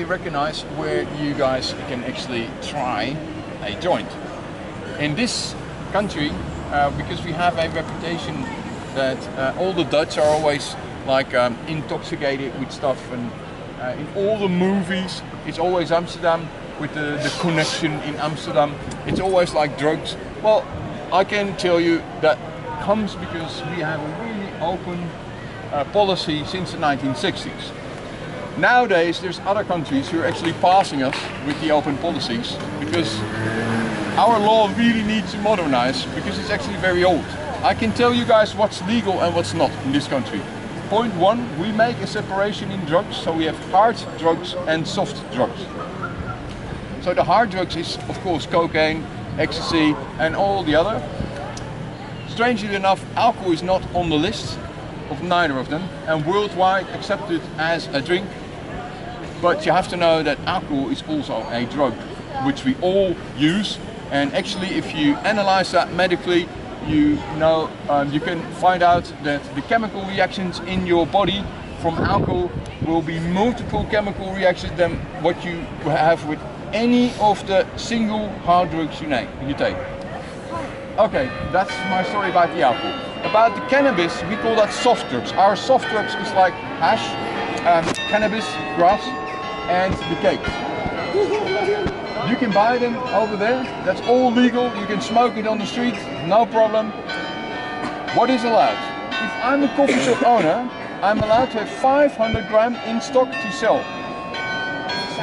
recognize where you guys can actually try a joint. In this country, because we have a reputation that all the Dutch are always like intoxicated with stuff, and in all the movies it's always Amsterdam with the connection in Amsterdam. It's always like drugs. Well, I can tell you that comes because we have a really open policy since the 1960s. Nowadays there's other countries who are actually passing us with the open policies, because our law really needs to modernize, because it's actually very old. I can tell you guys what's legal and what's not in this country. Point one, we make a separation in drugs, so we have hard drugs and soft drugs. So the hard drugs is of course cocaine, ecstasy and all the other. Strangely enough, alcohol is not on the list of neither of them, and worldwide accepted as a drink. But you have to know that alcohol is also a drug, which we all use. And actually, if you analyze that medically, you know, you can find out that the chemical reactions in your body from alcohol will be multiple chemical reactions than what you have with any of the single hard drugs you take. Okay, that's my story about the alcohol. About the cannabis, we call that soft drugs. Our soft drugs is like hash, cannabis, grass and the cakes. You can buy them over there, that's all legal, you can smoke it on the street, no problem. What is allowed? If I'm a coffee shop owner, I'm allowed to have 500 gram in stock to sell.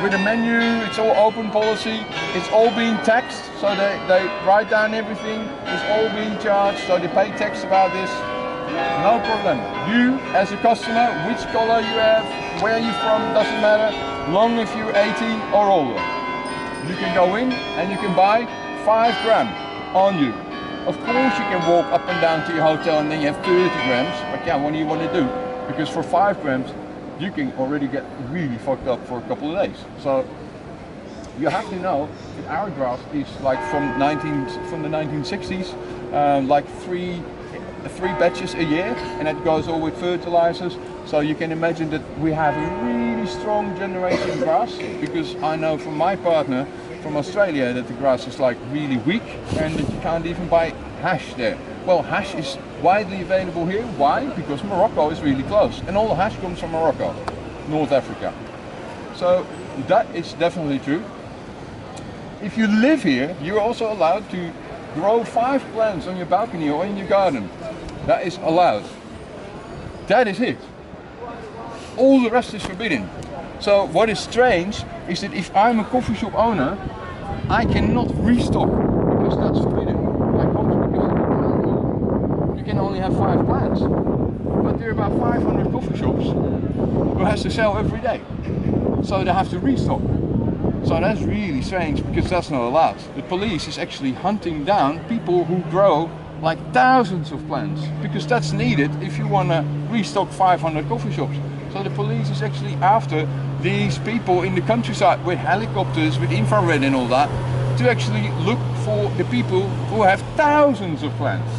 With a menu, it's all open policy, it's all being taxed, so they write down everything, it's all being charged, so they pay tax about this. No problem. You, as a customer, which color you have, where you're from, doesn't matter, long if you're 18 or older. You can go in and you can buy 5 gram on you. Of course you can walk up and down to your hotel and then you have 30 grams, but yeah, what do you want to do? Because for 5 grams you can already get really fucked up for a couple of days. So you have to know that our grass is like from the 1960s, like three batches a year, and that goes all with fertilizers. So you can imagine that we have a really strong generation grass, because I know from my partner from Australia that the grass is like really weak and that you can't even buy hash there. Well, hash is widely available here. Why? Because Morocco is really close, and all the hash comes from Morocco, North Africa. So that is definitely true. If you live here, you're also allowed to grow 5 plants on your balcony or in your garden. That is allowed. That is it. All the rest is forbidden. So what is strange is that if I'm a coffee shop owner, I cannot restock because that's forbidden. I can't, because you can only have 5 plants. But there are about 500 coffee shops who has to sell every day. So they have to restock. So that's really strange, because that's not allowed. The police is actually hunting down people who grow like thousands of plants, because that's needed if you want to restock 500 coffee shops. So the police is actually after these people in the countryside with helicopters, with infrared and all that, to actually look for the people who have thousands of plants.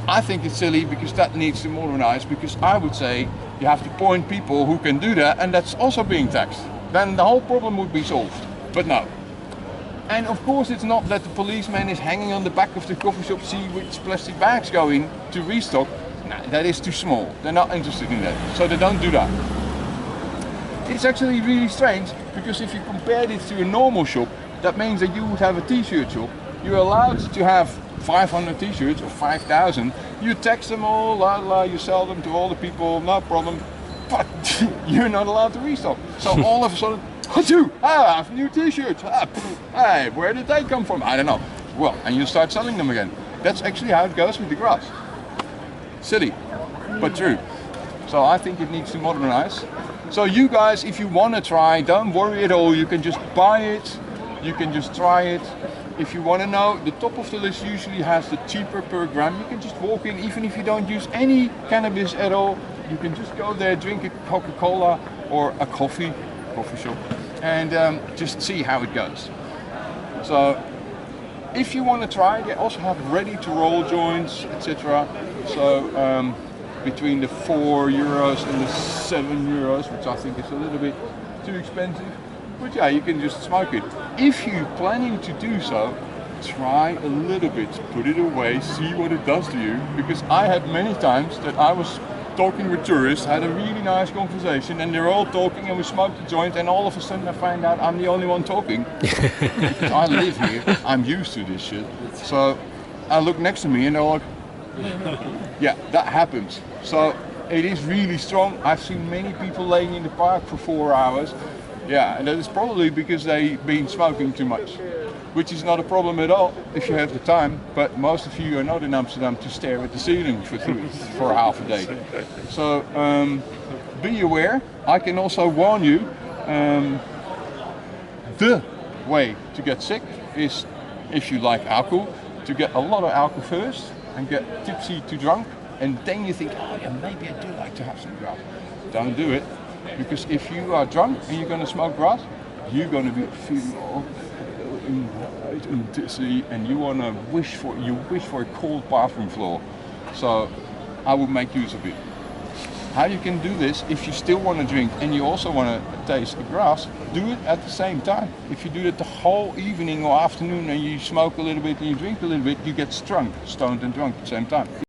I think it's silly, because that needs to modernize, because I would say you have to point people who can do that, and that's also being taxed. Then the whole problem would be solved. But no. And of course it's not that the policeman is hanging on the back of the coffee shop, see which plastic bags go in to restock. No, that is too small. They're not interested in that. So they don't do that. It's actually really strange, because if you compare this to a normal shop, that means that you would have a t-shirt shop. You're allowed to have 500 t-shirts or 5,000. You tax them all, you sell them to all the people, no problem. But you're not allowed to restock. So all of a sudden, I have new t-shirts. Hey, where did they come from? I don't know. Well, and you start selling them again. That's actually how it goes with the grass. Silly, but true. So I think it needs to modernize. So you guys, if you want to try, don't worry at all. You can just buy it. You can just try it. If you want to know, the top of the list usually has the cheaper per gram. You can just walk in, even if you don't use any cannabis at all. You can just go there, drink a Coca-Cola or a coffee shop, and just see how it goes. So if you want to try, they also have ready to roll joints, etc. So between the €4 and the €7, which I think is a little bit too expensive. But yeah, you can just smoke it. If you're planning to do so, try a little bit, put it away, see what it does to you. Because I had many times that I was talking with tourists, had a really nice conversation, and they're all talking and we smoked a joint, and all of a sudden I find out I'm the only one talking. Because I live here, I'm used to this shit. So I look next to me and they're like, yeah, that happens. So it is really strong. I've seen many people laying in the park for 4 hours. Yeah, and that is probably because they've been smoking too much, which is not a problem at all if you have the time, but most of you are not in Amsterdam to stare at the ceiling for half a day. So be aware. I can also warn you, the way to get sick is, if you like alcohol, to get a lot of alcohol first and get tipsy to drunk, and then you think, oh yeah, maybe I do like to have some grass. Don't do it, because if you are drunk and you're going to smoke grass, you're going to be feeling all and dizzy, and you want to wish for a cold bathroom floor. So I would make use of it. How you can do this, if you still want to drink and you also want to taste the grass, do it at the same time. If you do it the whole evening or afternoon and you smoke a little bit and you drink a little bit, you get stoned and drunk at the same time.